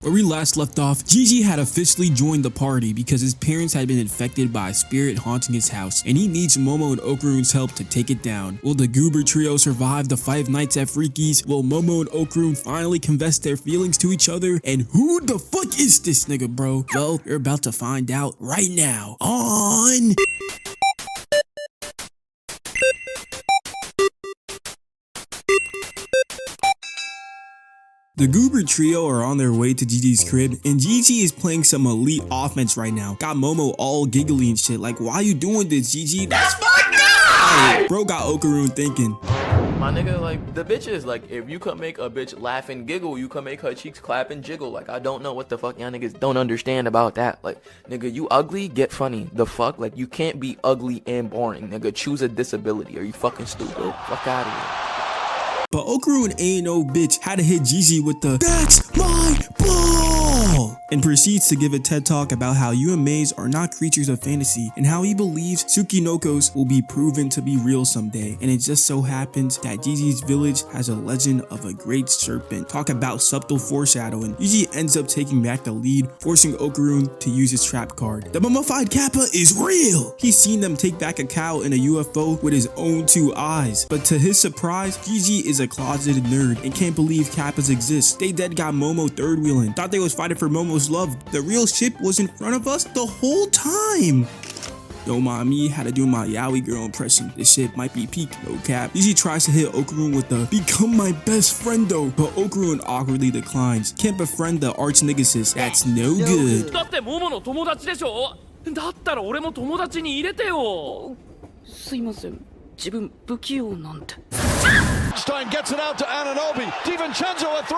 Where we last left off, Gigi had officially joined the party because his parents had been infected by a spirit haunting his house, and he needs Momo and Okarun's help to take it down. Will the Goober trio survive the 5 nights at Freaky's? Will Momo and Okarun finally confess their feelings to each other? And who the fuck is this nigga, bro? Well, you're about to find out right now on... The Goober trio are on their way to Gigi's crib, and Gigi is playing some elite offense right now. Got Momo all giggly and shit, like, why you doing this, Gigi? That's my guy! Bro got Okarun thinking. My nigga, like, the bitches, like, if you could make a bitch laugh and giggle, you could make her cheeks clap and jiggle. Like, I don't know what the fuck y'all niggas don't understand about that. Like, nigga, you ugly, get funny. The fuck? Like, you can't be ugly and boring, nigga. Choose a disability. Are you fucking stupid? Fuck out of here. But Okarun ain't no bitch, had to hit Gigi with the "That's my ball!" and proceeds to give a TED talk about how UMAs are not creatures of fantasy and how he believes Tsukinokos will be proven to be real someday. And it just so happens that Gigi's village has a legend of a great serpent. Talk about subtle foreshadowing. Gigi ends up taking back the lead, forcing Okarun to use his trap card. The mummified Kappa is real! He's seen them take back a cow in a UFO with his own 2 eyes. But to his surprise, Gigi is a closeted nerd and can't believe Kappas exist. They dead got Momo third wheeling. Thought they was fighting for Momo's love. The real ship was in front of us the whole time. Yo, mommy, had to do my yaoi girl impression. This shit might be peak, no cap. Gigi tries to hit Okarun with the "Become my best friend though," but Okarun awkwardly declines. Can't befriend the arch niggasis. That's no good. だってモモの友達でしょ。だったら俺も友達に入れてよ。すいません。自分不器用なんて。 Stein gets it out to Ananobi. DiVincenzo at 3.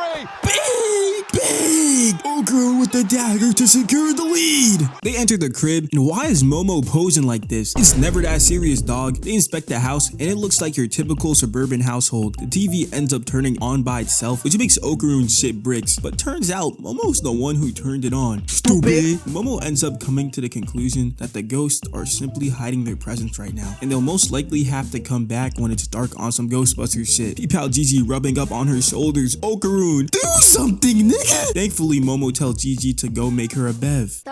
Big! Okarun with the dagger to secure the lead. They enter the crib, and why is Momo posing like this? It's never that serious, dog. They inspect the house, and it looks like your typical suburban household. The TV ends up turning on by itself, which makes Okarun shit bricks. But turns out, Momo's the one who turned it on. Stupid! Momo ends up coming to the conclusion that the ghosts are simply hiding their presence right now, and they'll most likely have to come back when it's dark on some Ghostbusters shit. Peep out Gigi rubbing up on her shoulders. Okarun, do something, nigga! Thankfully, Momo tells Gigi to go make her a bev.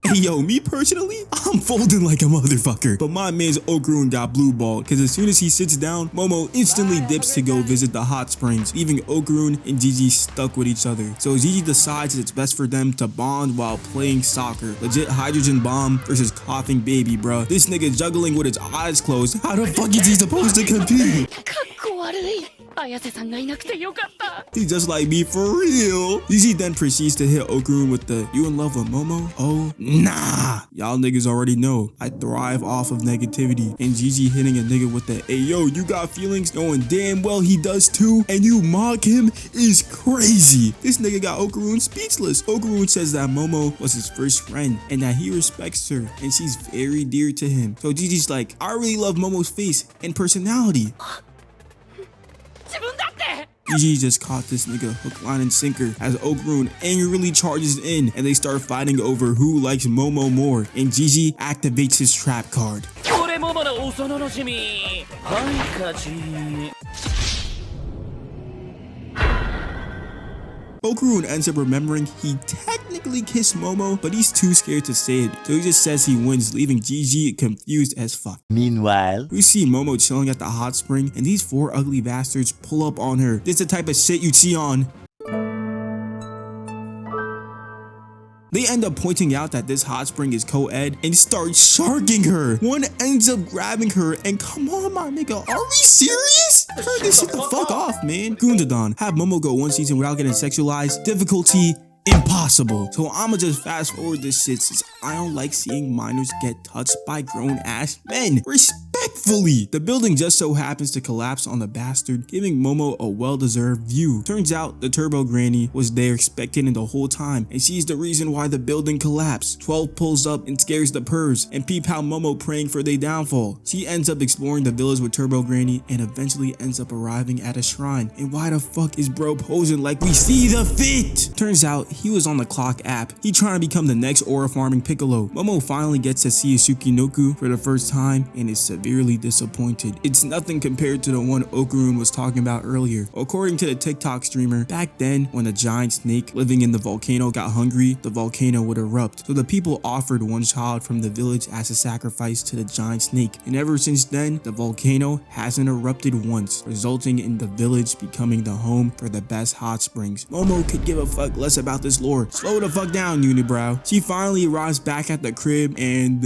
Hey yo, me personally, I'm folding like a motherfucker. But my man's Okarun got blue balled, cause as soon as he sits down, Momo instantly dips to go visit the hot springs, leaving Okarun and Gigi stuck with each other. So Gigi decides it's best for them to bond while playing soccer. Legit hydrogen bomb versus coughing baby, bruh. This nigga juggling with his eyes closed. How the fuck is he supposed to compete? He's just like me for real. Gigi then proceeds to hit Okarun with the "You in love with Momo?" Oh, nah. Y'all niggas already know I thrive off of negativity. And Gigi hitting a nigga with the "Hey yo, you got feelings?" knowing damn well he does too, and you mock him is crazy. This nigga got Okarun speechless. Okarun says that Momo was his first friend and that he respects her and she's very dear to him. So Gigi's like, I really love Momo's face and personality. Gigi just caught this nigga hook, line, and sinker as Okarun angrily charges in and they start fighting over who likes Momo more, and Gigi activates his trap card. Okarun ends up remembering he technically kissed Momo, but he's too scared to say it, so he just says he wins, leaving Gigi confused as fuck. Meanwhile, we see Momo chilling at the hot spring, and these 4 ugly bastards pull up on her. This is the type of shit you'd see on... They end up pointing out that this hot spring is co-ed and start sharking her. One ends up grabbing her, and come on, my nigga, are we serious? Turn this shit the fuck off, man. Dandadan, have Momo go 1 season without getting sexualized. Difficulty impossible. So I'ma just fast forward this shit since I don't like seeing minors get touched by grown ass men. Respectfully. The building just so happens to collapse on the bastard, giving Momo a well-deserved view. Turns out the turbo granny was there spectating the whole time, and she's the reason why the building collapsed. 12 pulls up and scares the purrs, and peep how Momo praying for their downfall. She ends up exploring the village with turbo granny and eventually ends up arriving at a shrine. And why the fuck is bro posing like we see the fit? Turns out he was on the clock app. He trying to become the next aura farming Piccolo. Momo finally gets to see Yukinobu for the first time and is severely extremely disappointed. It's nothing compared to the one Okarun was talking about earlier. According to the TikTok streamer, back then when a giant snake living in the volcano got hungry, the volcano would erupt. So the people offered one child from the village as a sacrifice to the giant snake. And ever since then, the volcano hasn't erupted once, resulting in the village becoming the home for the best hot springs. Momo could give a fuck less about this lore. Slow the fuck down, unibrow. She finally arrives back at the crib and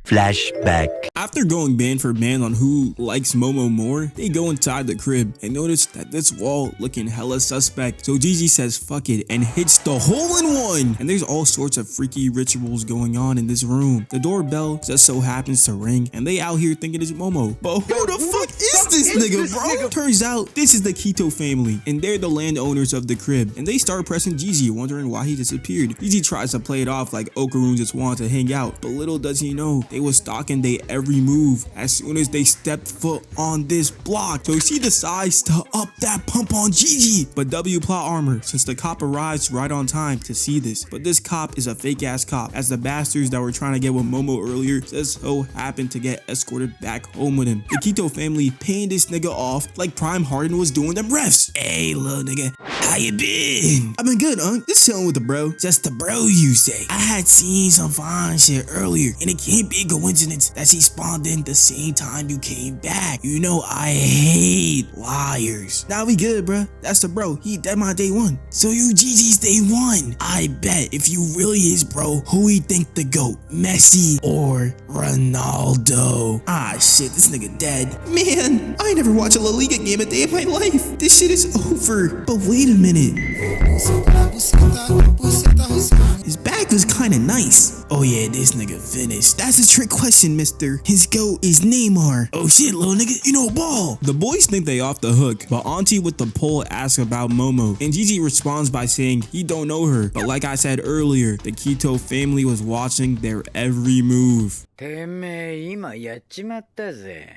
Flashback. after going band for band on who likes Momo more, they go inside the crib and notice that this wall looking hella suspect. So Gigi says fuck it and hits the hole in one. And there's all sorts of freaky rituals going on in this room. The doorbell just so happens to ring and they out here thinking it's Momo. But who the fuck is this nigga, bro? Turns out this is the Kito family and they're the landowners of the crib. And they start pressing Gigi, wondering why he disappeared. Gigi tries to play it off like Okarun just wanted to hang out, but little does he know they was stalking their every move as soon as they stepped foot on this block. So she decides to up that pump on Gigi, but W plot armor since the cop arrives right on time to see this. But this cop is a fake ass cop, as the bastards that were trying to get with Momo earlier just so happened to get escorted back home with him. The Kito family paying this nigga off like Prime Harden was doing them refs. Hey little nigga, how you been? I've been good, just chilling with the bro. Just the bro, you say? I had seen some fine shit earlier and it can't be a coincidence that she spawned in the same time you came back. You know I hate liars. Now we good, bruh. That's the bro. He dead my day one. So you Gigi's day one. I bet if you really is bro, who he think the GOAT? Messi or Ronaldo? Ah shit, this nigga dead. Man, I ain't never watched a La Liga game a day in my life. This shit is over. But wait a minute. His bag was kinda nice. Oh yeah, this nigga finished. That's a trick question, mister. His GOAT is Neymar. Oh shit, little nigga, you know ball. The boys think they off the hook, but Auntie with the pole asks about Momo, and Gigi responds by saying he don't know her. But like I said earlier, the Kito family was watching their every move. てめえ今やっちまったぜ。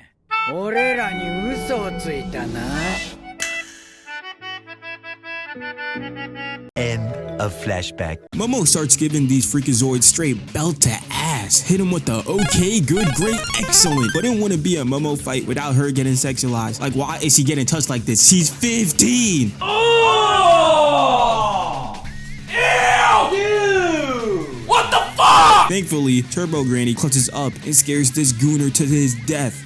俺らに嘘をついたな。 End of flashback. Momo starts giving these freakazoids straight belt to ass. Hit him with the okay, good, great, excellent. But it wouldn't be a Momo fight without her getting sexualized. Like, why is she getting touched like this? She's 15. Oh! Ew! What the fuck? Thankfully, Turbo Granny clutches up and scares this gooner to his death.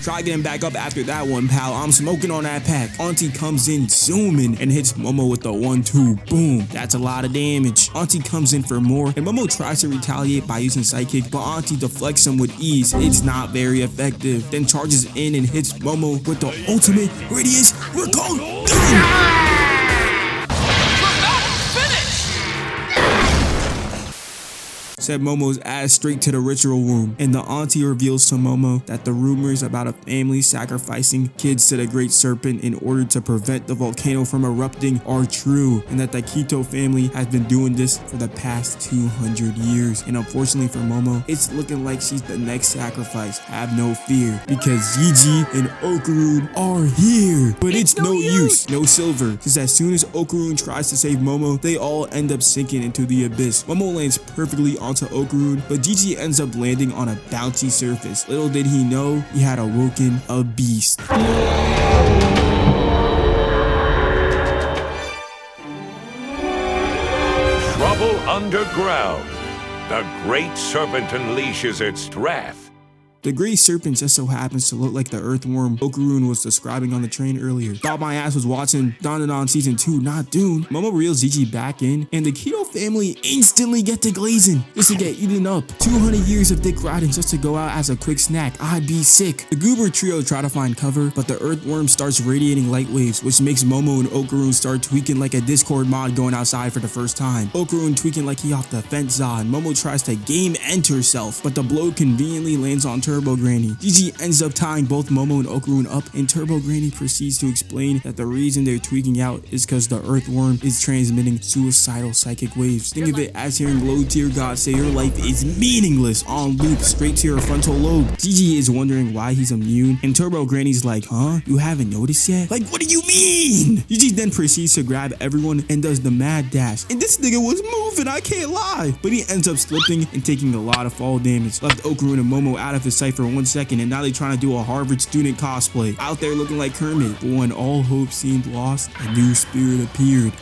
Try getting back up after that one, pal. I'm smoking on that pack. Auntie comes in zooming and hits Momo with the 1-2. Boom. That's a lot of damage. Auntie comes in for more, and Momo tries to retaliate by using Psychic, but Auntie deflects him with ease. It's not very effective. Then charges in and hits Momo with the ultimate radius. We're going down! Set Momo's ass straight to the ritual room, and the auntie reveals to Momo that the rumors about a family sacrificing kids to the great serpent in order to prevent the volcano from erupting are true, and that the Kito family has been doing this for the past 200 years. And unfortunately for Momo, it's looking like she's the next sacrifice. Have no fear, because JiJi and Okarun are here. But it's no use, no silver, because as soon as Okarun tries to save Momo, they all end up sinking into the abyss. Momo lands perfectly onto Okarun, but Gigi ends up landing on a bouncy surface. Little did he know, he had awoken a beast. Trouble underground. The great serpent unleashes its wrath. The Great Serpent just so happens to look like the earthworm Okarun was describing on the train earlier. Thought my ass was watching Dandadan Season 2, not Dune. Momo reels Gigi back in, and the Kito family instantly get to glazing just to get eaten up. 200 years of dick riding just to go out as a quick snack. I'd be sick. The Goober trio try to find cover, but the earthworm starts radiating light waves, which makes Momo and Okarun start tweaking like a Discord mod going outside for the first time. Okarun tweaking like he off the fence zone. Momo tries to game end herself, but the blow conveniently lands on Turbo Granny. Gigi ends up tying both Momo and Okarun up, and Turbo Granny proceeds to explain that the reason they're tweaking out is because the earthworm is transmitting suicidal psychic waves waves. Think of it as hearing low tier gods say your life is meaningless on loop straight to your frontal lobe. Gigi is wondering why he's immune, and Turbo Granny's like, huh? You haven't noticed yet? Like, what do you mean? Gigi then proceeds to grab everyone and does the mad dash. And this nigga was moving, I can't lie. But he ends up slipping and taking a lot of fall damage. Left Okarun and Momo out of his sight for 1 second, and now they're trying to do a Harvard student cosplay. Out there looking like Kermit. But when all hope seemed lost, a new spirit appeared.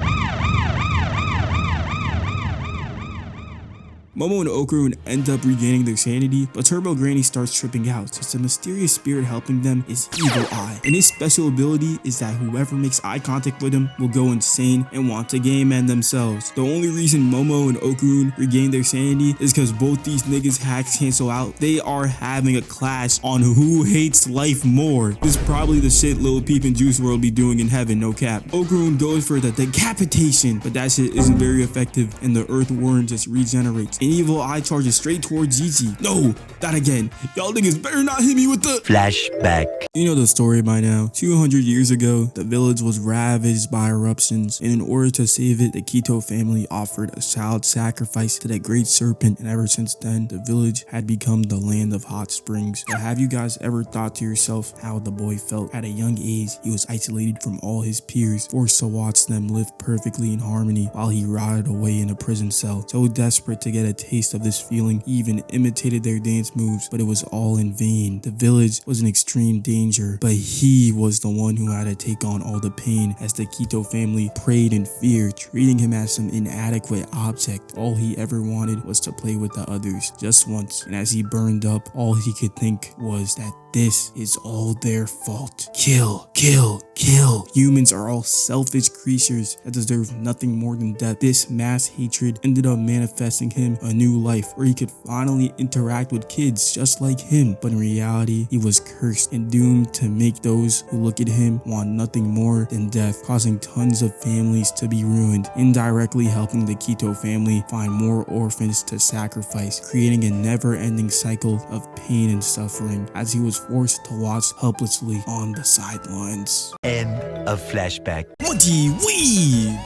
Momo and Okarun end up regaining their sanity, but Turbo Granny starts tripping out since the mysterious spirit helping them is Evil Eye. And his special ability is that whoever makes eye contact with him will go insane and want to game end themselves. The only reason Momo and Okarun regain their sanity is because both these niggas hacks cancel out. They are having a clash on who hates life more. This is probably the shit Lil Peep and Juice WRLD be doing in heaven, no cap. Okarun goes for the decapitation, but that shit isn't very effective and the earthworm just regenerates. And Evil Eye charges straight towards Gigi. No, not again. Y'all niggas better not hit me with the Flashback. You know the story by now. 200 years ago, the village was ravaged by eruptions, and in order to save it, the Kito family offered a child sacrifice to the great serpent, and ever since then, the village had become the land of hot springs. But have you guys ever thought to yourself how the boy felt? At a young age, he was isolated from all his peers, forced to watch them live perfectly in harmony while he rotted away in a prison cell. So desperate to get a taste of this feeling, he even imitated their dance moves, but it was all in vain. The village was in extreme danger, but he was the one who had to take on all the pain as the Kito family prayed in fear, treating him as some inadequate object. All he ever wanted was to play with the others just once, and as he burned up, all he could think was that this is all their fault. Kill, kill, kill. Humans are all selfish creatures that deserve nothing more than death. This mass hatred ended up manifesting him a new life where he could finally interact with kids just like him. But in reality, he was cursed and doomed to make those who look at him want nothing more than death, causing tons of families to be ruined, indirectly helping the Kito family find more orphans to sacrifice, creating a never-ending cycle of pain and suffering as he was forced to watch helplessly on the sidelines. End of flashback. Mochi Weeb!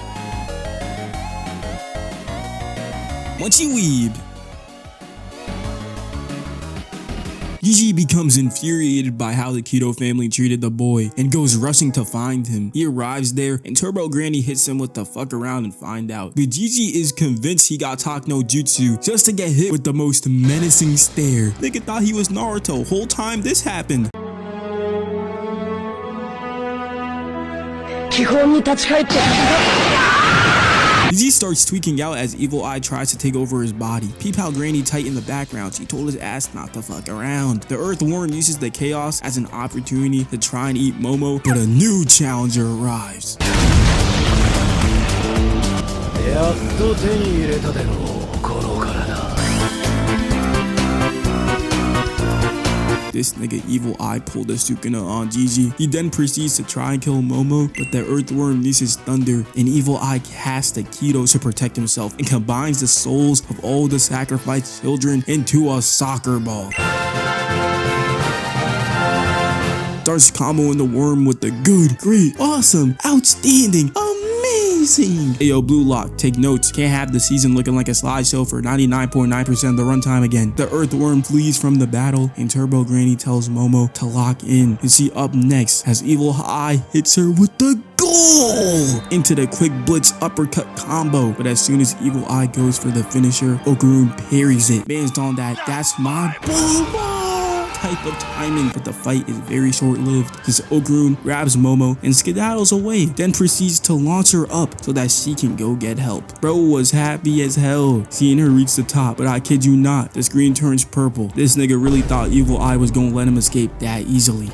Mochi Weeb! Gigi becomes infuriated by how the Kito family treated the boy and goes rushing to find him. He arrives there and Turbo Granny hits him with the fuck around and find out. But Gigi is convinced he got talk no jutsu just to get hit with the most menacing stare. Nigga thought he was Naruto whole time this happened. Gigi starts tweaking out as Evil Eye tries to take over his body. Peep how Granny tight in the background. She told his ass not to fuck around. The Earthworm uses the chaos as an opportunity to try and eat Momo, but a new challenger arrives. This nigga Evil Eye pulled a Sukuna on Gigi. He then proceeds to try and kill Momo, but the Earthworm uses thunder, and Evil Eye casts a Kito to protect himself and combines the souls of all the sacrificed children into a soccer ball. Starts comboing the worm with the good, great, awesome, outstanding, amazing. Ayo, Blue Lock, take notes. Can't have the season looking like a slideshow for 99.9% of the runtime again. The Earthworm flees from the battle, and Turbo Granny tells Momo to lock in. You see up next as Evil Eye hits her with the goal into the quick blitz uppercut combo. But as soon as Evil Eye goes for the finisher, Okarun parries it. Based on that, that's my booba type of timing, but the fight is very short-lived because Okarun grabs Momo and skedaddles away, then proceeds to launch her up so that she can go get help. Bro was happy as hell seeing her reach the top, but I kid you not, the screen turns purple. This nigga really thought Evil Eye was gonna let him escape that easily.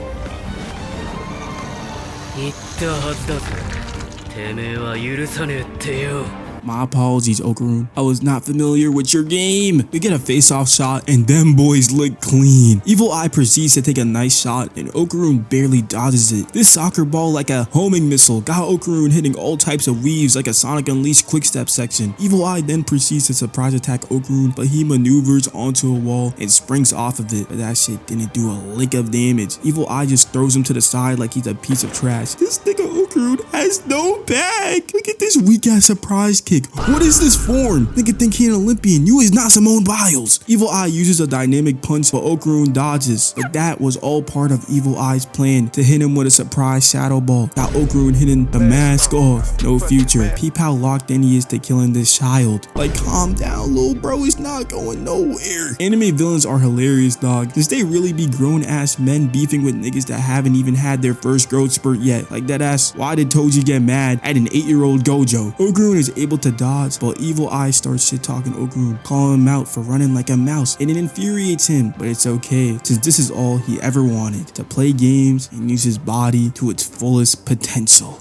My apologies, Okarun. I was not familiar with your game. We get a face-off shot and them boys look clean. Evil Eye proceeds to take a nice shot and Okarun barely dodges it. This soccer ball, like a homing missile, got Okarun hitting all types of weaves like a Sonic Unleashed quick-step section. Evil Eye then proceeds to surprise attack Okarun, but he maneuvers onto a wall and springs off of it. But that shit didn't do a lick of damage. Evil Eye just throws him to the side like he's a piece of trash. This nigga Okarun has no bag. Look at this weak-ass surprise kick sidekick. What is this form? Nigga think he an Olympian. You is not Simone Biles. Evil Eye uses a dynamic punch, but Okarun dodges. But that was all part of Evil Eye's plan to hit him with a surprise shadow ball. Got Okarun hitting the mask off. No future. Peep how locked in he is to killing this child. Like, calm down, little bro. It's not going nowhere. Anime villains are hilarious, dog. Since they really be grown ass men beefing with niggas that haven't even had their first growth spurt yet. Like that ass, why did Toji get mad at an 8-year-old Gojo? Okarun is able to dodge, but Evil Eye starts shit talking Okarun, calling him out for running like a mouse, and it infuriates him. But it's okay, since this is all he ever wanted, to play games and use his body to its fullest potential.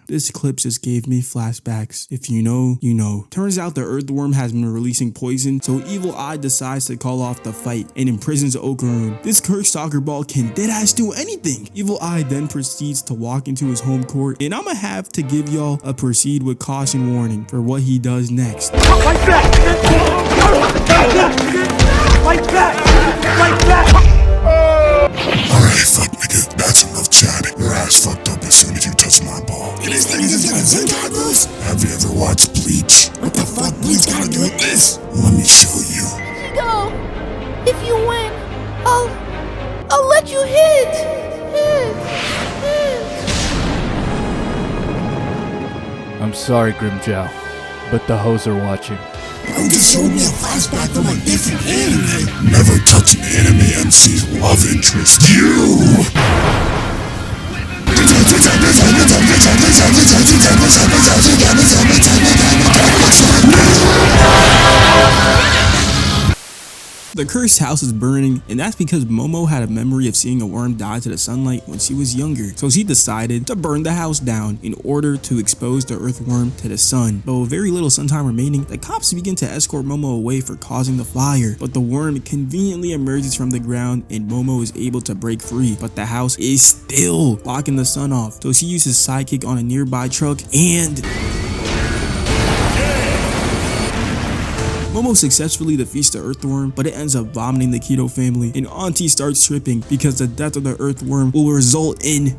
This clip just gave me flashbacks. If you know, you know. Turns out the earthworm has been releasing poison, so Evil Eye decides to call off the fight and imprisons Okarun. This cursed soccer ball can deadass do anything. Evil Eye then proceeds to walk into his home court, and I'ma have to give y'all a proceed with caution warning for what he does next. Fight back! Fight back! Fight back! Alright, fuck nigga, that's enough chatting. Your ass fucked up as soon as you touch my ball. And this nigga just got a Zenkai moves? Have you ever watched Bleach? What the fuck Bleach gotta do with this? Let me show you. Go. If you win, I'll let you hit. I'm sorry, Grimjow, but the hoes are watching. Bro just showed me a flashback from a different anime. Never touch an anime MC's love interest. You! The cursed house is burning, and that's because Momo had a memory of seeing a worm die to the sunlight when she was younger. So she decided to burn the house down in order to expose the earthworm to the sun. But with very little sun time remaining, the cops begin to escort Momo away for causing the fire. But the worm conveniently emerges from the ground and Momo is able to break free. But the house is still blocking the sun off. So she uses sidekick on a nearby truck and Momo successfully defeats the earthworm, but it ends up vomiting the Kito family, and Auntie starts tripping because the death of the earthworm will result in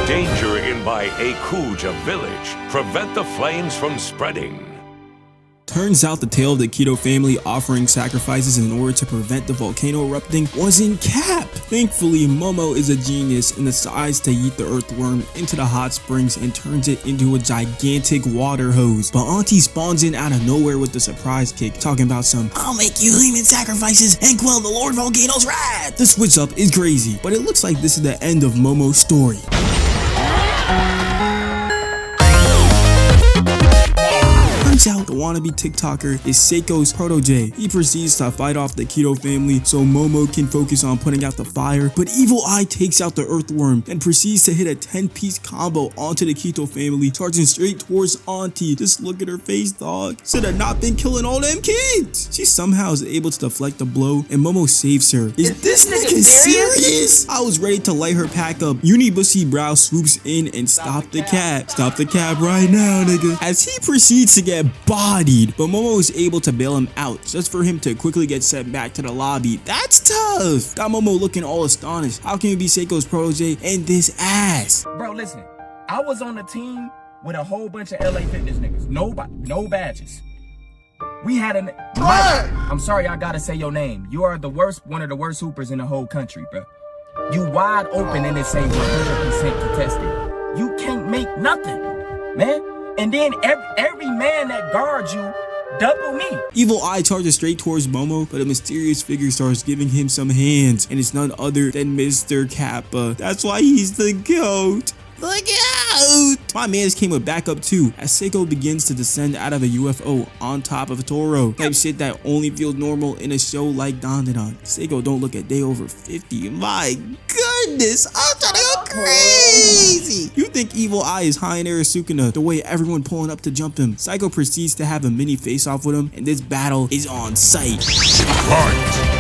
Danger in by Akuja village. Prevent the flames from spreading. Turns out the tale of the Kito family offering sacrifices in order to prevent the volcano erupting wasn't cap. Thankfully, Momo is a genius and decides to yeet the earthworm into the hot springs and turns it into a gigantic water hose. But Auntie spawns in out of nowhere with the surprise kick, talking about some "I'll make you human sacrifices and quell the Lord Volcano's wrath." The switch up is crazy, but it looks like this is the end of Momo's story. Turns out the wannabe TikToker is Seiko's protege. He proceeds to fight off the Kito family so Momo can focus on putting out the fire, but Evil Eye takes out the earthworm and proceeds to hit a 10-piece combo onto the Kito family, charging straight towards Auntie. Just look at her face, dog. Should have not been killing all them kids. She somehow is able to deflect the blow and Momo saves her. Is this nigga serious? I was ready to light her pack up. Unibushi Brow swoops in and stop the cab. Stop the cab right now, nigga. As he proceeds to get bodied, but Momo is able to bail him out just for him to quickly get sent back to the lobby. That's tough. Got Momo looking all astonished. How can you be Seiko's protege and this ass? Bro, listen, I was on the team with a whole bunch of LA Fitness niggas. No badges. We had an I'm sorry I gotta say your name. You are one of the worst hoopers in the whole country, bro. You wide open and it say 100% contested. You can't make nothing, man. And then every man that guards you double me. Evil Eye charges straight towards Momo, but a mysterious figure starts giving him some hands, and it's none other than Mr. Kappa. That's why he's the GOAT. Look out! My mans came with backup too, as Seiko begins to descend out of a UFO on top of a Toro. Type shit that only feels normal in a show like Dandadan. Seiko don't look a day over 50. My goodness, I'm trying to go crazy! You think Evil Eye is high in Arasukuna the way everyone pulling up to jump him. Seiko proceeds to have a mini face-off with him, and this battle is on sight. Fight!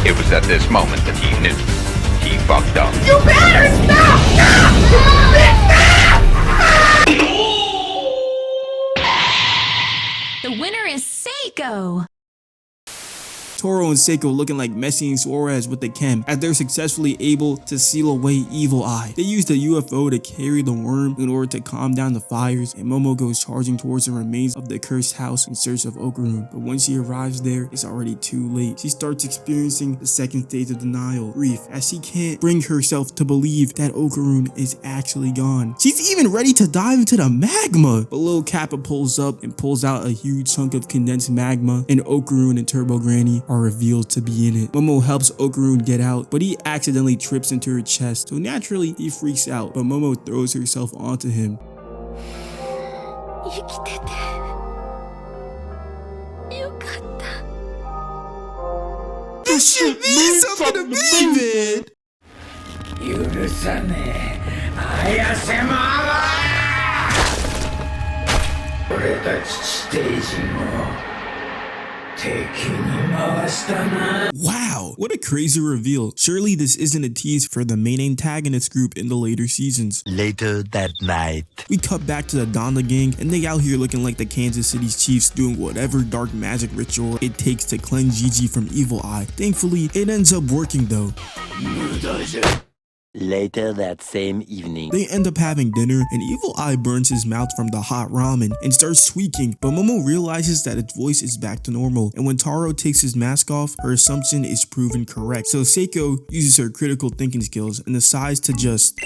It was at this moment that he knew he fucked up. You better stop! Stop! The winner is Seiko. Toro and Seiko looking like Messi and Suarez with the chem as they're successfully able to seal away Evil Eye. They use the UFO to carry the worm in order to calm down the fires, and Momo goes charging towards the remains of the cursed house in search of Okarun. But when she arrives there, it's already too late. She starts experiencing the second stage of denial, grief, as she can't bring herself to believe that Okarun is actually gone. She's even ready to dive into the magma, but Lil Kappa pulls up and pulls out a huge chunk of condensed magma, and Okarun and Turbo Granny are revealed to be in it. Momo helps Okarun get out, but he accidentally trips into her chest, so naturally he freaks out, but Momo throws herself onto him. This shit means something to me, man! Wow, what a crazy reveal. Surely this isn't a tease for the main antagonist group in the later seasons. Later that night, we cut back to the Dandadan gang, and they out here looking like the Kansas City's chiefs doing whatever dark magic ritual it takes to cleanse Gigi from Evil Eye. Thankfully, it ends up working though. later that same evening, they end up having dinner, and Evil Eye burns his mouth from the hot ramen and starts tweaking, but Momo realizes that its voice is back to normal, and when Taro takes his mask off, her assumption is proven correct. So Seiko uses her critical thinking skills and decides to just...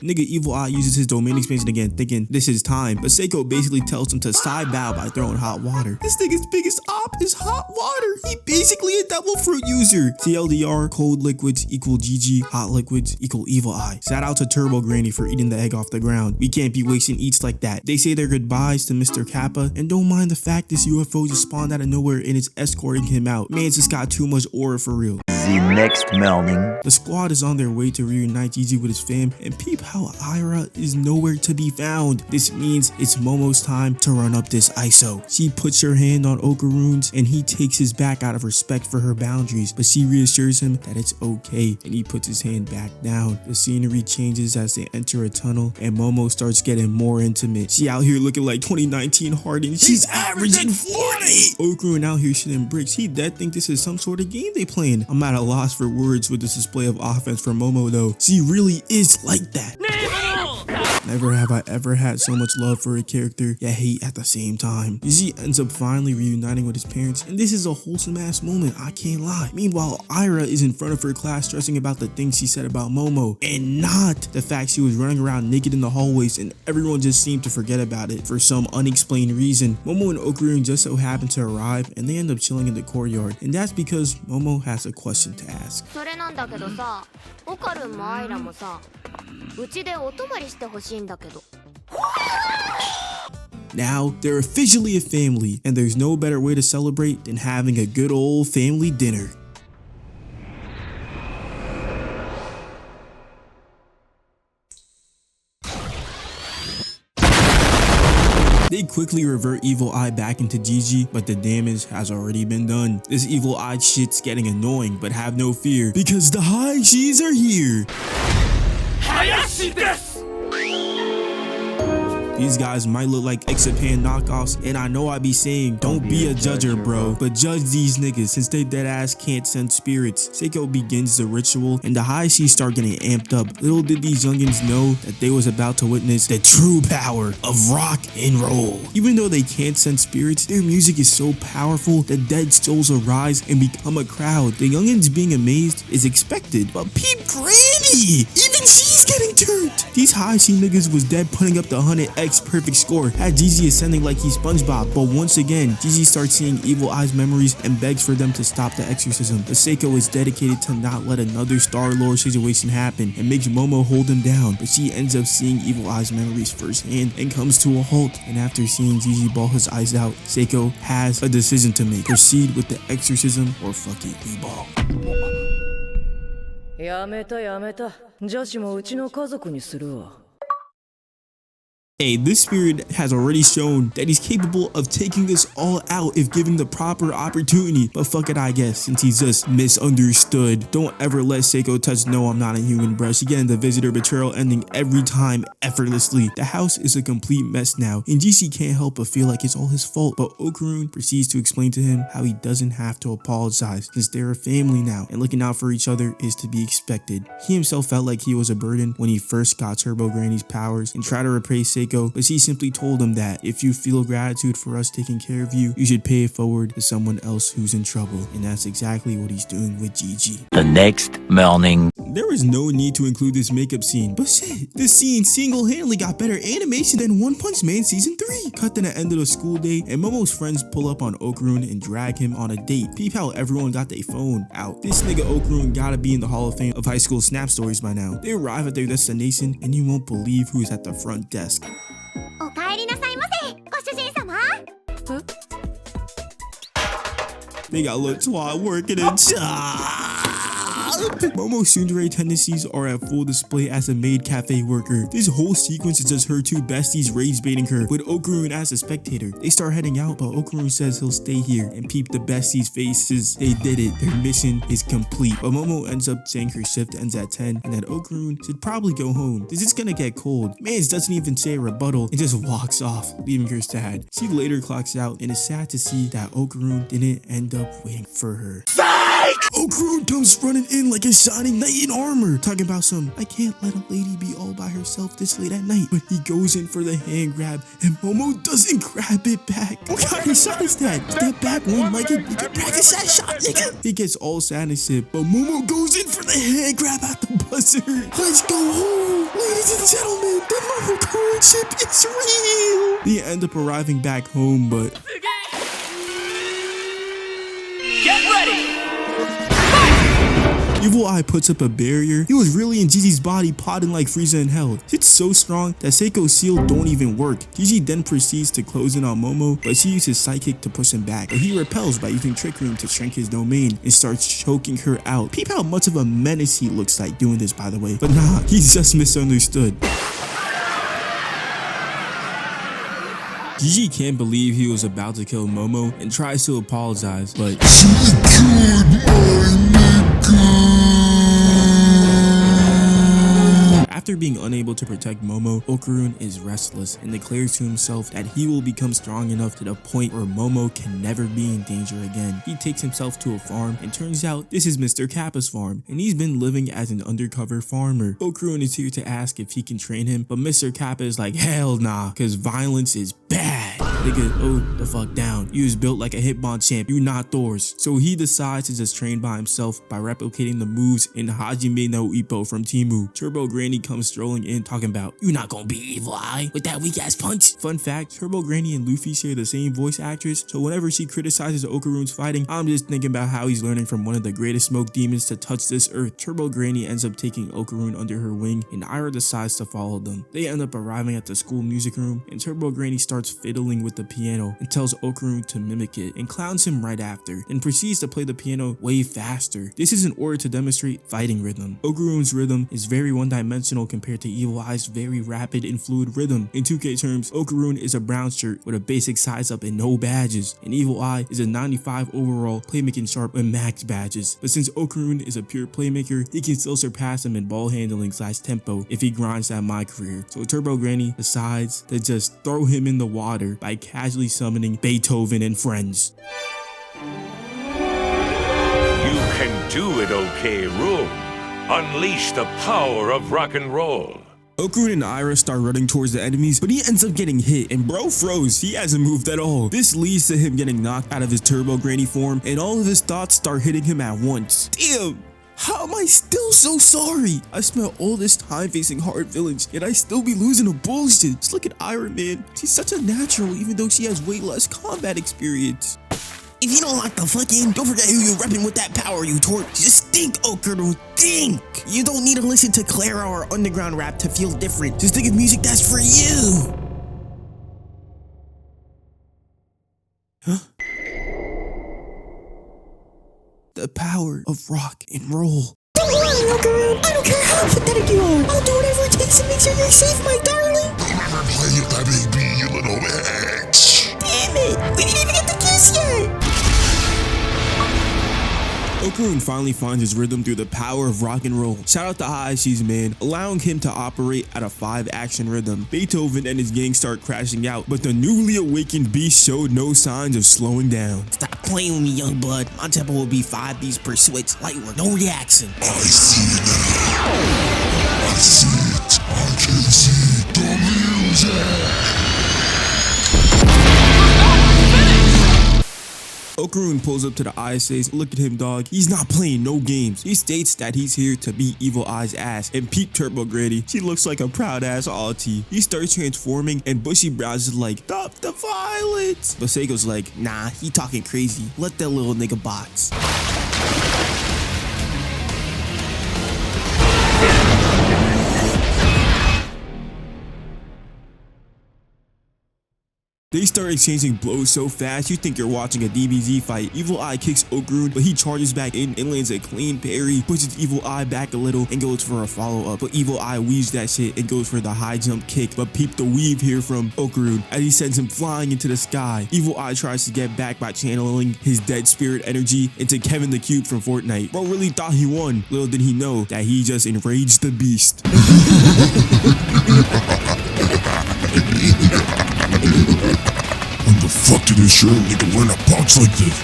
Nigga Evil Eye uses his domain expansion again, thinking this is time, but Seiko basically tells him to side bow by throwing hot water. This nigga's biggest op is hot water. He basically a devil fruit user. TLDR, cold liquids equal Gigi, hot liquids equal Evil Eye. Shout out to Turbo Granny for eating the egg off the ground. We can't be wasting eats like that. They say their goodbyes to Mr. Kappa, and don't mind the fact this UFO just spawned out of nowhere and is escorting him out. Man's just got too much aura for real. The next morning, the squad is on their way to reunite Gigi with his fam, and peep how Aira is nowhere to be found. This means it's Momo's time to run up this ISO. She puts her hand on Okarun's, and he takes his back out of respect for her boundaries, but she reassures him that it's okay, and he puts his hand back down. The scenery changes as they enter a tunnel, and Momo starts getting more intimate. She out here looking like 2019 Harden. She's averaging 40! Okarun out here shitting bricks. He dead think this is some sort of game they playing. I'm at a loss for words with this display of offense from Momo though. She really is like that. Never have I ever had so much love for a character, yet hate at the same time. Gigi ends up finally reuniting with his parents, and this is a wholesome ass moment, I can't lie. Meanwhile, Aira is in front of her class stressing about the things she said about Momo, and not the fact she was running around naked in the hallways and everyone just seemed to forget about it for some unexplained reason. Momo and Okarun just so happen to arrive, and they end up chilling in the courtyard, and that's because Momo has a question to ask. Now, they're officially a family, and there's no better way to celebrate than having a good old family dinner. They quickly revert Evil Eye back into Gigi, but the damage has already been done. This Evil Eye shit's getting annoying, but have no fear, because the Hayashis are here! Hayashi desu! These guys might look like Exapan knockoffs, and I know I be saying, don't be a judger, bro, but judge these niggas since they dead ass can't send spirits. Seiko begins the ritual, and the Hayashi start getting amped up. Little did these youngins know that they was about to witness the true power of rock and roll. Even though they can't send spirits, their music is so powerful that dead souls arise and become a crowd. The youngins being amazed is expected, but peep Granny! Even she's getting turned! These Hayashi niggas was dead putting up the 100x perfect score, had Gigi ascending like he's SpongeBob, but once again, Gigi starts seeing Evil Eye's memories and begs for them to stop the exorcism. But Seiko is dedicated to not let another Star-Lord situation happen and makes Momo hold him down, but she ends up seeing Evil Eye's memories firsthand and comes to a halt. And after seeing Gigi bawl his eyes out, Seiko has a decision to make: proceed with the exorcism or fuck it, we ball. やめたやめた。女子もうちの家族にするわ。Hey, this spirit has already shown that he's capable of taking us all out if given the proper opportunity, but fuck it I guess, since he's just misunderstood. Don't ever let Seiko touch No I'm Not a Human, bruh. She getting the visitor betrayal ending every time effortlessly. The house is a complete mess now, and Gigi can't help but feel like it's all his fault, but Okarun proceeds to explain to him how he doesn't have to apologize since they're a family now, and looking out for each other is to be expected. He himself felt like he was a burden when he first got Turbo Granny's powers and tried to replace Seiko, but she simply told him that if you feel gratitude for us taking care of you, you should pay it forward to someone else who's in trouble, and that's exactly what he's doing with Gigi. The next morning. There was no need to include this makeup scene, but shit, this scene single-handedly got better animation than One Punch Man Season 3. Cut to the end of the school day, and Momo's friends pull up on Okarun and drag him on a date. Peep how everyone got their phone out. This nigga Okarun gotta be in the Hall of Fame of high school snap stories by now. They arrive at their destination, and you won't believe who's at the front desk. They got little twat working a job. Momo's tsundere tendencies are at full display as a maid cafe worker. This whole sequence is just her two besties rage baiting her with Okarun as a spectator. They start heading out, but Okarun says he'll stay here and peep the besties' faces. They did it. Their mission is complete. But Momo ends up saying her shift ends at 10 and that Okarun should probably go home. This is gonna get cold. Mans doesn't even say a rebuttal and just walks off, leaving her sad. She later clocks out and is sad to see that Okarun didn't end up waiting for her. Okarun comes running in like a shining knight in armor, talking about some, I can't let a lady be all by herself this late at night. But he goes in for the hand grab and Momo doesn't grab it back. What kind of shot is that? Step back one like it, you can practice that shot, nigga. He gets all sad and shit, but Momo goes in for the hand grab at the buzzer. Let's go home, ladies and gentlemen, the Momo courtship is real. They end up arriving back home, but Get ready! Evil Eye puts up a barrier. He was really in Gigi's body, potting like Frieren in hell. It's so strong that Seiko's seal don't even work. Gigi then proceeds to close in on Momo, but she uses psychic to push him back. But he repels by using Trick Room to shrink his domain and starts choking her out. Peep how much of a menace he looks like doing this, by the way. But nah, he's just misunderstood. Gigi can't believe he was about to kill Momo and tries to apologize, but after being unable to protect Momo, Okarun is restless and declares to himself that he will become strong enough to the point where Momo can never be in danger again. He takes himself to a farm and turns out this is Mr. Kappa's farm and he's been living as an undercover farmer. Okarun is here to ask if he can train him, but Mr. Kappa is like, hell nah, cause violence is bad. Nigga, oh the fuck down. You was built like a Hitmon champ, you not Thor's. So he decides to just train by himself by replicating the moves in Hajime no Ippo from Timu. Turbo Granny comes strolling in talking about, you not gonna be Evil Eye with that weak ass punch. Fun fact, Turbo Granny and Luffy share the same voice actress, so whenever she criticizes Okarun's fighting, I'm just thinking about how he's learning from one of the greatest smoke demons to touch this earth. Turbo Granny ends up taking Okarun under her wing and Aira decides to follow them. They end up arriving at the school music room and Turbo Granny starts fiddling with the piano and tells Okarun to mimic it and clowns him right after, then proceeds to play the piano way faster. This is in order to demonstrate fighting rhythm. Okarun's rhythm is very one-dimensional compared to Evil Eye's very rapid and fluid rhythm. In 2K terms, Okarun is a brown shirt with a basic size up and no badges, and Evil Eye is a 95 overall playmaking sharp with max badges. But since Okarun is a pure playmaker, he can still surpass him in ball handling / tempo if he grinds at my career. So Turbo Granny decides to just throw him in the water by casually summoning Beethoven and friends. You can do it, OK Room. Unleash the power of rock and roll. Okarun and Aira start running towards the enemies, but he ends up getting hit and bro froze. He hasn't moved at all. This leads to him getting knocked out of his Turbo Granny form and all of his thoughts start hitting him at once. Damn! How am I still so sorry? I spent all this time facing hard villains, yet I still be losing to bullshit. Just look at Aira, man. She's such a natural, even though she has way less combat experience. If you don't like the fucking, don't forget who you're repping with that power, you twerp. Just think, Okarun, think. You don't need to listen to Clara or underground rap to feel different. Just think of music that's for you. Huh? The power of rock and roll. Don't worry, Okarun. I don't care how pathetic you are. I'll do whatever it takes to make sure you're safe, my darling. never play with that baby, you little bitch. Damn it! We didn't even get to kiss yet! Okarun finally finds his rhythm through the power of rock and roll. Shout out to Hayashi's man, allowing him to operate at a 5-action rhythm. Beethoven and his gang start crashing out, but the newly awakened beast showed no signs of slowing down. Stop playing with me, young blood. My tempo will be 5 beats per switch, light work, no reaction. I see it now. I see it. I can see the music. Okarun pulls up to the Ayases. Look at him, dog. He's not playing no games. He states that he's here to beat Evil Eye's ass. And peep Turbo Granny. She looks like a proud ass auntie. He starts transforming and Bushy Brows is like, stop the violence. But Seiko's like, nah, he talking crazy. Let that little nigga box. They start exchanging blows so fast you think you're watching a DBZ fight. Evil Eye kicks Okarun, but he charges back in and lands a clean parry, pushes Evil Eye back a little and goes for a follow-up. But Evil Eye weaves that shit and goes for the high jump kick. But peep the weave here from Okarun as he sends him flying into the sky. Evil Eye tries to get back by channeling his dead spirit energy into Kevin the Cube from Fortnite. Bro really thought he won. Little did he know that he just enraged the beast. When the fuck did this shirt nigga learn to box like this?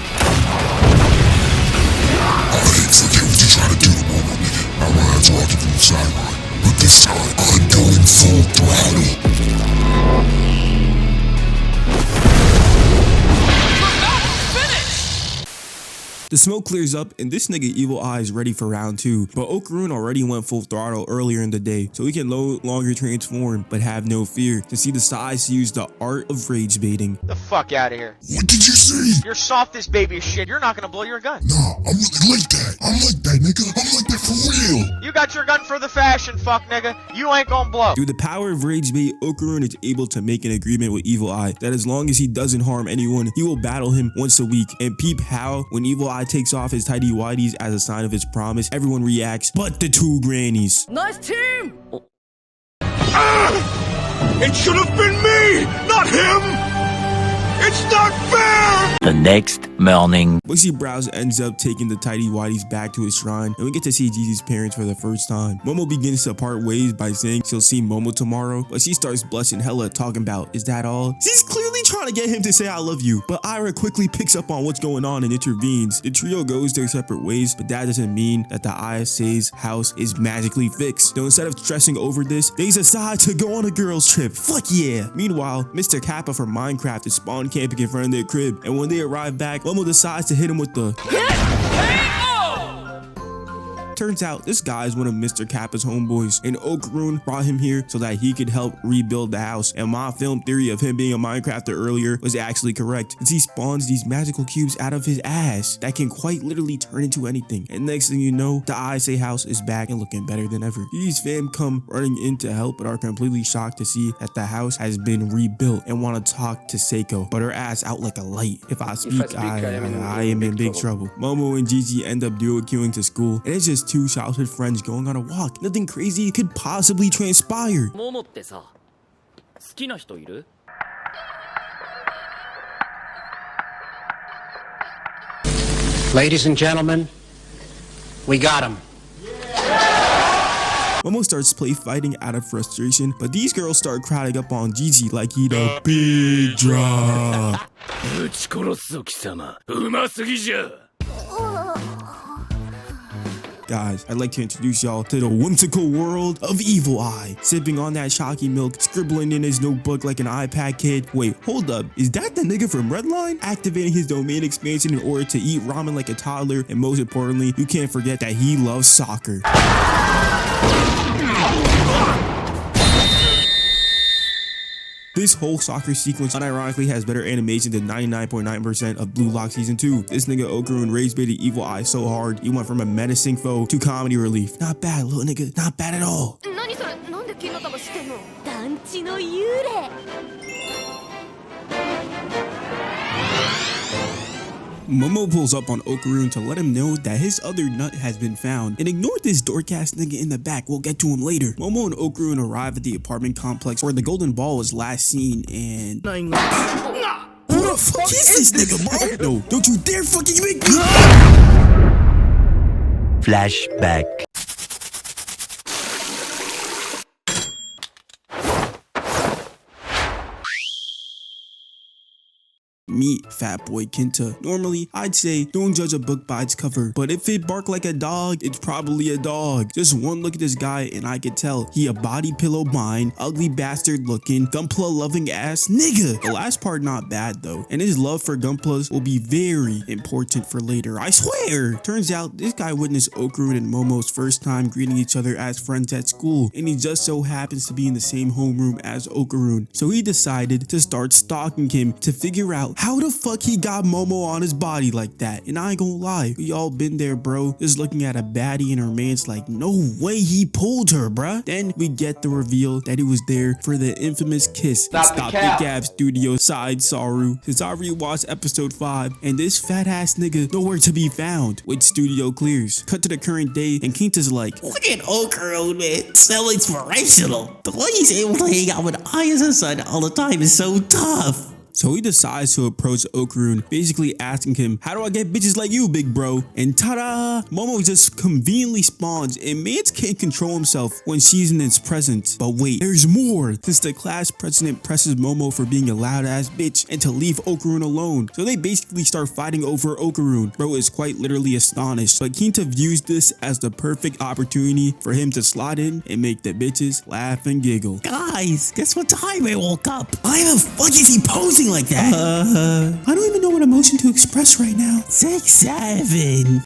I forget what you trying to do to Momo, nigga. My rhymes walking from the sideline. But this time, I'm going full throttle. The smoke clears up and this nigga Evil Eye is ready for round 2. But Okarun already went full throttle earlier in the day, so he can no longer transform, but have no fear to see the size use the art of rage baiting. The fuck out of here. What did you say? You're soft as baby as shit. You're not gonna blow your gun. Nah, I'm really like that. I'm like that, nigga. I'm like that for real. You got your gun for the fashion, fuck nigga. You ain't gonna blow. Through the power of rage bait, Okarun is able to make an agreement with Evil Eye that as long as he doesn't harm anyone, he will battle him once a week. And peep how, when Evil Eye takes off his tidy whities as a sign of his promise, everyone reacts but the two grannies. Nice team! It should have been me, not him! It's not fair! The next morning. Bushy Brows ends up taking the tidy whities back to his shrine, and we get to see Gigi's parents for the first time. Momo begins to part ways by saying she'll see Momo tomorrow, but she starts blushing hella, talking about, is that all? She's clearly trying to get him to say I love you, but Aira quickly picks up on what's going on and intervenes. The trio goes their separate ways, but that doesn't mean that the Ayase's house is magically fixed. So instead of stressing over this, they decide to go on a girls trip. Fuck yeah! Meanwhile, Mr. Kappa from Minecraft is spawn camping in front of their crib, and when they arrive back, Momo decides to hit him with the Turns out this guy is one of Mr. Kappa's homeboys, and Okarun brought him here so that he could help rebuild the house. And my film theory of him being a Minecrafter earlier was actually correct, since he spawns these magical cubes out of his ass that can quite literally turn into anything. And next thing you know, the Ayase house is back and looking better than ever. These fam come running in to help, but are completely shocked to see that the house has been rebuilt and want to talk to Seiko, but her ass out like a light. If I speak, I am in big trouble. Momo and Gigi end up duo queuing to school, and it's just two childhood friends going on a walk. Nothing crazy could possibly transpire. Momo ってさ、好きな人いる? Ladies and gentlemen, we got him. Momo starts play fighting out of frustration, but these girls start crowding up on Gigi like he the big drop. Guys, I'd like to introduce y'all to the whimsical world of Evil Eye. Sipping on that chalky milk, scribbling in his notebook like an iPad kid. Wait, hold up. Is that the nigga from Redline? Activating his domain expansion in order to eat ramen like a toddler. And most importantly, you can't forget that he loves soccer. This whole soccer sequence unironically has better animation than 99.9% of Blue Lock Season 2. This nigga Okarun rage baited Evil Eye so hard, he went from a menacing foe to comedy relief. Not bad, little nigga. Not bad at all. Momo pulls up on Okarun to let him know that his other nut has been found, and ignore this dork-ass nigga in the back, we'll get to him later. Momo and Okarun arrive at the apartment complex where the golden ball was last seen, and... Who the fuck is this nigga, bro? No, don't you dare fucking make me... Flashback. Meet Fat Boy Kinta. Normally, I'd say don't judge a book by its cover, but if it bark like a dog, it's probably a dog. Just one look at this guy and I could tell he a body pillow mine, ugly bastard looking, Gunpla loving ass nigga. The last part not bad though, and his love for Gunplas will be very important for later, I swear. Turns out this guy witnessed Okarun and Momo's first time greeting each other as friends at school, and he just so happens to be in the same homeroom as Okarun. So he decided to start stalking him to figure out how the fuck he got Momo on his body like that. And I ain't gonna lie, we all been there, bro. Just looking at a baddie and her man's like, no way he pulled her, bruh. Then we get the reveal that he was there for the infamous kiss. Stop the Gab Studio side Saru. Since I rewatched episode 5, and this fat ass nigga nowhere to be found, with studio clears. Cut to the current day, and Kinta's like, look at Okarun, man. So inspirational. The way he's able to hang out with Ayase all the time is so tough. So he decides to approach Okarun, basically asking him, how do I get bitches like you, big bro? And ta-da! Momo just conveniently spawns, and Mance can't control himself when she's in his presence. But wait, there's more! Since the class president presses Momo for being a loud ass bitch and to leave Okarun alone. So they basically start fighting over Okarun. Bro is quite literally astonished, but Kinta views this as the perfect opportunity for him to slide in and make the bitches laugh and giggle. Guys, guess what time I woke up? Why the fuck is he posing like that? I don't even know what emotion to express right now. 6, 7.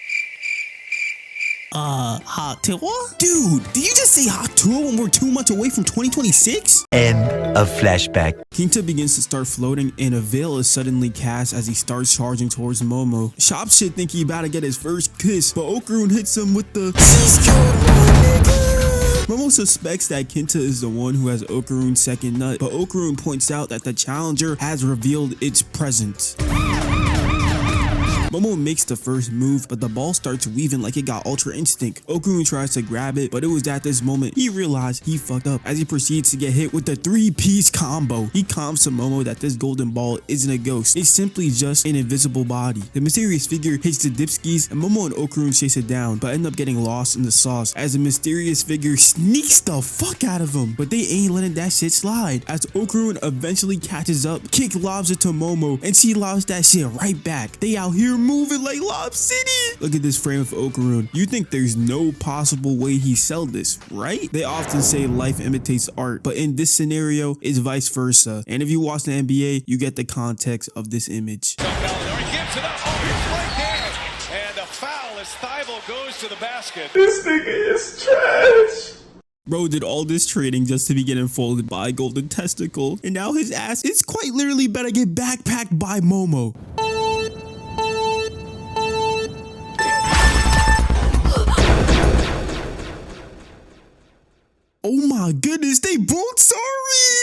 Hot tour? Dude, did you just say hot tour when we're 2 months away from 2026? End of flashback. Kinta begins to start floating, and a veil is suddenly cast as he starts charging towards Momo. Shop shit think he about to get his first kiss, but Okarun hits him with the Momo suspects that Kinta is the one who has Okarun's second nut, but Okarun points out that the challenger has revealed its presence. Momo makes the first move, but the ball starts weaving like it got Ultra Instinct. Okarun tries to grab it, but it was at this moment he realized he fucked up as he proceeds to get hit with the 3-piece combo. He calms to Momo that this golden ball isn't a ghost, it's simply just an invisible body. The mysterious figure hits the dipskis, and Momo and Okarun chase it down, but end up getting lost in the sauce as the mysterious figure sneaks the fuck out of him. But they ain't letting that shit slide. As Okarun eventually catches up, kick lobs it to Momo, and she lobs that shit right back. They out here moving like Lob City. Look at this frame of Okarun. You think there's no possible way he sell this, right? They often say life imitates art, but in this scenario, it's vice versa. And if you watch the NBA, you get the context of this image. And a foul as Thibault goes to the basket. This nigga is trash. Bro did all this trading just to be getting folded by a golden testicle, and now his ass is quite literally better get backpacked by Momo. Oh my goodness, they both sorry!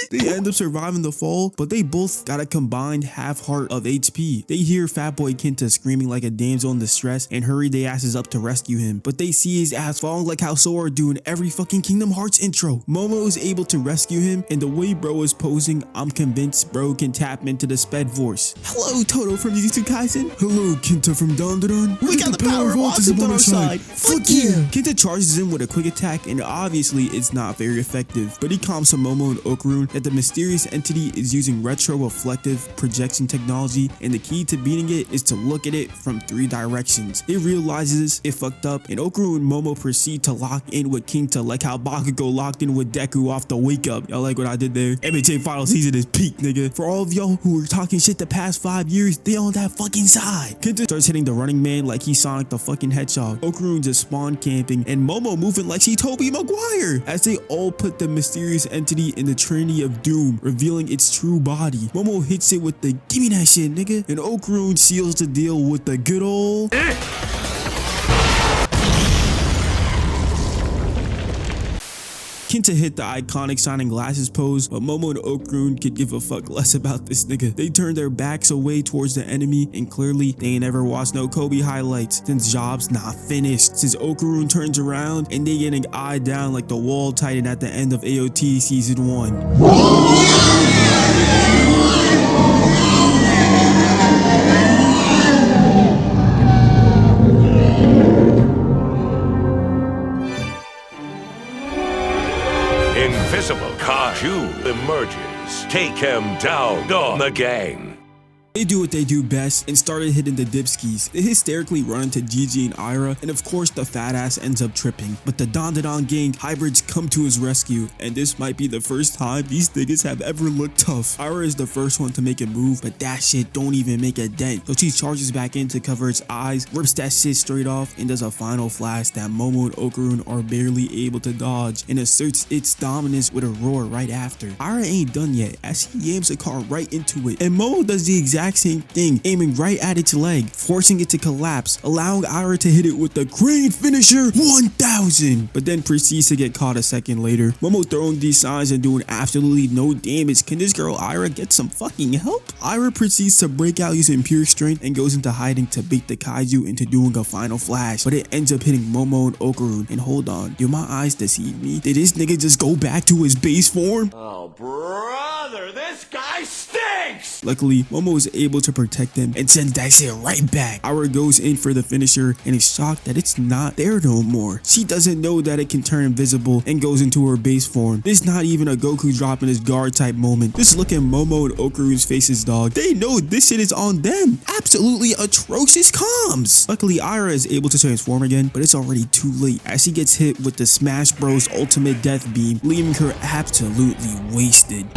They end up surviving the fall, but they both got a combined half heart of HP. They hear Fat Boy Kinta screaming like a damsel in distress and hurry their asses up to rescue him. But they see his ass falling like how Sora do in every fucking Kingdom Hearts intro. Momo is able to rescue him, and the way bro is posing, I'm convinced bro can tap into the sped force. Hello, Toto from Jujutsu Kaisen. Hello, Kinta from Dandadan. We got the power of autism on our side. Fuck yeah! Kinta charges in with a quick attack, and obviously it's not very effective, but he calms to Momo and Okarun that the mysterious entity is using retro-reflective projection technology, and the key to beating it is to look at it from 3 directions. It realizes it fucked up, and Okarun and Momo proceed to lock in with Kinta like how Bakugo locked in with Deku off the wake up. Y'all like what I did there? MHA final season is peak, nigga. For all of y'all who were talking shit the past 5 years, they on that fucking side. Kinta starts hitting the running man like he Sonic the fucking Hedgehog. Okarun just spawn camping, and Momo moving like she Tobey Maguire as they all put the mysterious entity in the Trinity of Doom, revealing its true body. Momo hits it with the gimme that shit, nigga, and Okarun seals the deal with the good old Kinta hit the iconic shining glasses pose, but Momo and Okarun could give a fuck less about this nigga. They turned their backs away towards the enemy, and clearly they ain't ever watched no Kobe highlights since job's not finished. Since Okarun turns around and they getting eyed down like the wall titan at the end of AOT season 1. Invisible Kaju emerges. Take him down on the gang. They do what they do best and started hitting the dipskis. They hysterically run into Gigi and Aira, and of course the fat ass ends up tripping. But the Dandadan gang hybrids come to his rescue, and this might be the first time these niggas have ever looked tough. Aira is the first one to make a move, but that shit don't even make a dent. So she charges back in to cover its eyes, rips that shit straight off, and does a final flash that Momo and Okarun are barely able to dodge, and asserts its dominance with a roar right after. Aira ain't done yet, as he yams the car right into it, and Momo does the exact same thing, aiming right at its leg, forcing it to collapse, allowing Aira to hit it with the grand finisher 1000, but then proceeds to get caught a second later. Momo throwing these signs and doing absolutely no damage. Can this girl Aira get some fucking help? Aira proceeds to break out using pure strength and goes into hiding to bait the kaiju into doing a final flash, but it ends up hitting Momo and Okarun. And hold on, do my eyes deceive me? Did this nigga just go back to his base form? Oh, brother, this guy stinks! Luckily, Momo is able to protect them and sends that shit right back. Aira goes in for the finisher and is shocked that it's not there no more. She doesn't know that it can turn invisible and goes into her base form. This is not even a Goku dropping his guard type moment. Just look at Momo and Okarun's faces, dog. They know this shit is on them. Absolutely atrocious comms. Luckily, Aira is able to transform again, but it's already too late as she gets hit with the Smash Bros ultimate death beam, leaving her absolutely wasted.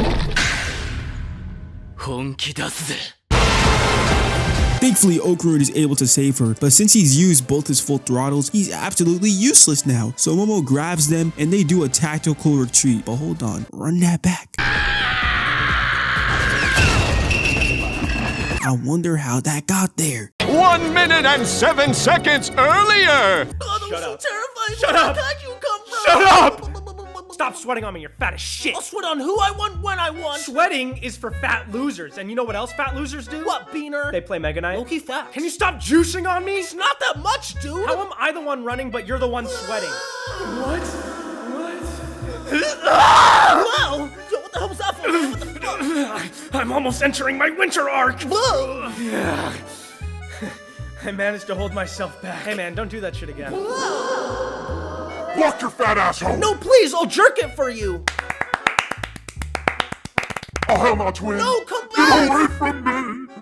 Thankfully, Okarun is able to save her, but since he's used both his full throttles, he's absolutely useless now. So Momo grabs them and they do a tactical retreat. But hold on, run that back. I wonder how that got there. 1 minute and 7 seconds earlier! Oh, that was so terrifying. Shut Where up. the heck you come from? Shut up! Stop sweating on me, you're fat as shit. I'll sweat on who I want when I want. Sweating is for fat losers, and you know what else fat losers do? What, Beaner? They play Mega Knight. Low-key fat. Can you stop juicing on me? It's not that much, dude. How am I the one running, but you're the one sweating? What? Wow! Yo, what the hell was that for? What the fuck? I'm almost entering my winter arc. Whoa! I managed to hold myself back. Hey man, don't do that shit again. Walk your fat asshole! No, please, I'll jerk it for you. Oh, hell no, twin! No, come back! Get away from me!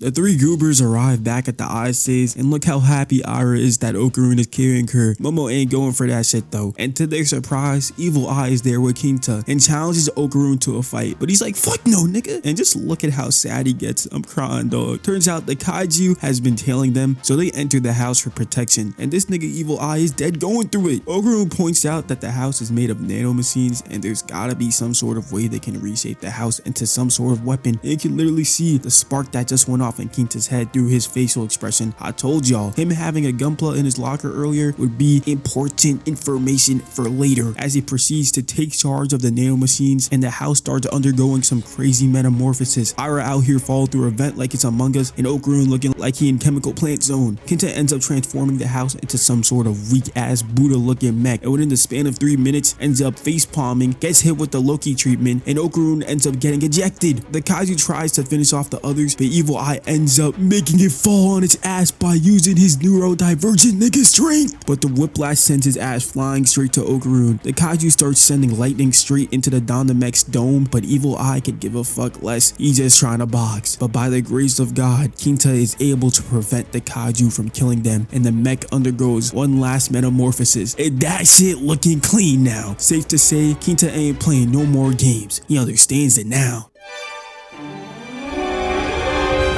The three goobers arrive back at the Ayase, and look how happy Aira is that Okarun is carrying her. Momo ain't going for that shit though, and to their surprise, Evil Eye is there with Kinta and challenges Okarun to a fight, but he's like, fuck no, nigga. And just look at how sad he gets. I'm crying, dog. Turns out the kaiju has been tailing them, so they enter the house for protection, and this nigga Evil Eye is dead going through it. Okarun points out that the house is made of nanomachines, and there's gotta be some sort of way they can reshape the house into some sort of weapon. And you can literally see the spark that just went off in Kinta's head through his facial expression. I told y'all, him having a gunpla in his locker earlier would be important information for later. As he proceeds to take charge of the nanomachines and the house starts undergoing some crazy metamorphosis. Aira out here fall through a vent like it's Among Us, and Okarun looking like he in chemical plant zone. Kinta ends up transforming the house into some sort of weak ass Buddha looking mech, and within the span of 3 minutes ends up face palming, gets hit with the Loki treatment, and Okarun ends up getting ejected. The kaiju tries to finish off the others, but Evil Eye ends up making it fall on its ass by using his neurodivergent nigga strength. But the whiplash sends his ass flying straight to Okarun. The kaiju starts sending lightning straight into the Dondamech's dome, but Evil Eye could give a fuck less. He's just trying to box. But by the grace of God, Kinta is able to prevent the kaiju from killing them, and the mech undergoes one last metamorphosis. And that shit looking clean now. Safe to say, Kinta ain't playing no more games. He understands it now.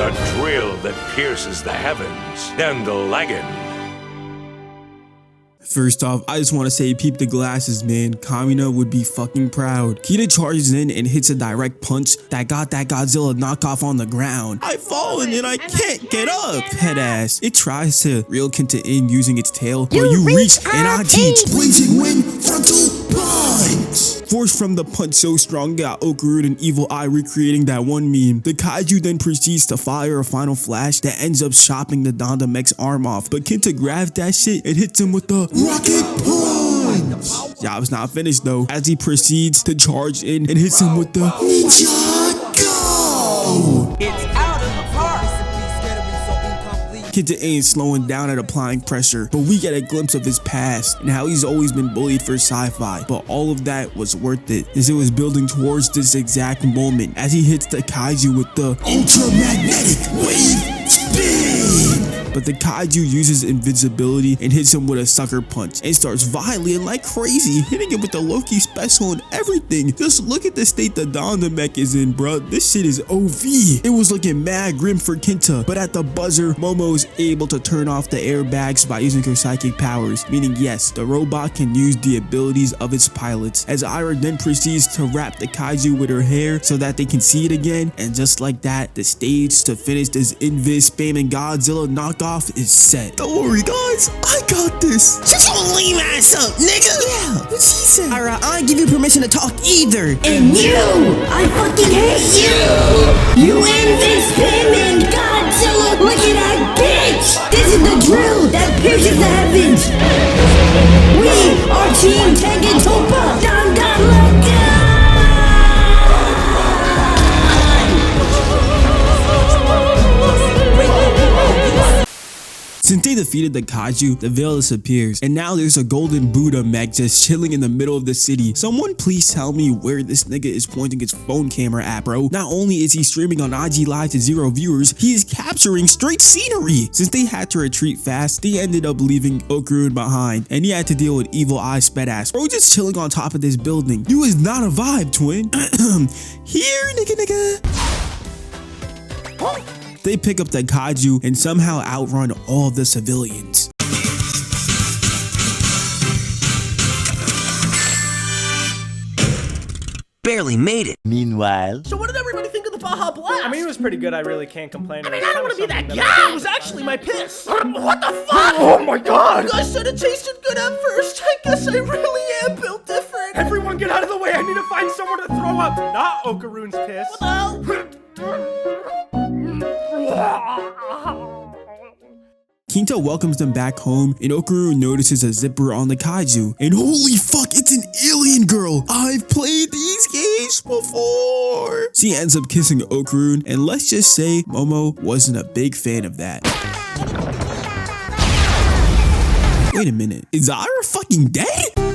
The drill that pierces the heavens, Dandadan. First off, I just want to say peep the glasses, man. Kamina would be fucking proud. Kito charges in and hits a direct punch that got that Godzilla knockoff on the ground. I've fallen and I can't get up. Head ass. It tries to reel Kinta in using its tail, but you reach and I teach. Blazing wind frontal punch. Force from the punch so strong got Okarun and Evil Eye recreating that one meme. The kaiju then proceeds to fire a final flash that ends up chopping the Danda mech's arm off, but Kinta grabs that shit and hits him with the rocket punch. Yeah, I was not finished though, as he proceeds to charge in and hits him with the Ninja Go! It's out of the park. Kinta ain't slowing down at applying pressure, but we get a glimpse of his past and how he's always been bullied for sci-fi, but all of that was worth it as it was building towards this exact moment as he hits the kaiju with the ultramagnetic wave spin. But the kaiju uses invisibility and hits him with a sucker punch and starts violating like crazy, hitting him with the Loki special and everything. Just look at the state the Danda mech is in, bruh. This shit is OV. It was looking mad grim for Kinta, but at the buzzer, Momo is able to turn off the airbags by using her psychic powers, meaning yes, the robot can use the abilities of its pilots, as Aira then proceeds to wrap the kaiju with her hair so that they can see it again, and just like that, the stage to finish this invis spamming Godzilla knockoff is set. Don't worry guys, I got this. Shut your lame ass up, nigga! Yeah, what she said? Aira, I ain't give you permission to talk either. And you! I fucking hate you! You invis spamming Godzilla! Look at that bitch! This is the drill that pierces the heavens! We are Team Tekken Topa! Dandadan! Since they defeated the kaiju, the veil disappears, and now there's a golden Buddha mech just chilling in the middle of the city. Someone please tell me where this nigga is pointing his phone camera at, bro. Not only is he streaming on IG Live to 0 viewers, he is capturing straight scenery. Since they had to retreat fast, they ended up leaving Okarun behind, and he had to deal with Evil Eye sped ass. Bro, just chilling on top of this building. You is not a vibe, twin. Here, nigga. They pick up the kaiju and somehow outrun all of the civilians. Barely made it. Meanwhile, So what did everybody think of the Baja Blast? I mean, it was pretty good. I really can't complain. I mean, I don't want to be that guy. It was actually my piss. What the fuck? Oh my god. You guys said it tasted good at first. I guess I really am built different. Everyone get out of the way. I need to find somewhere to throw up. Not Okarun's piss. What Kinta welcomes them back home, and Okarun notices a zipper on the kaiju. And holy fuck, it's an alien girl! I've played these games before! She ends up kissing Okarun, and let's just say Momo wasn't a big fan of that. Wait a minute, is Aira fucking dead?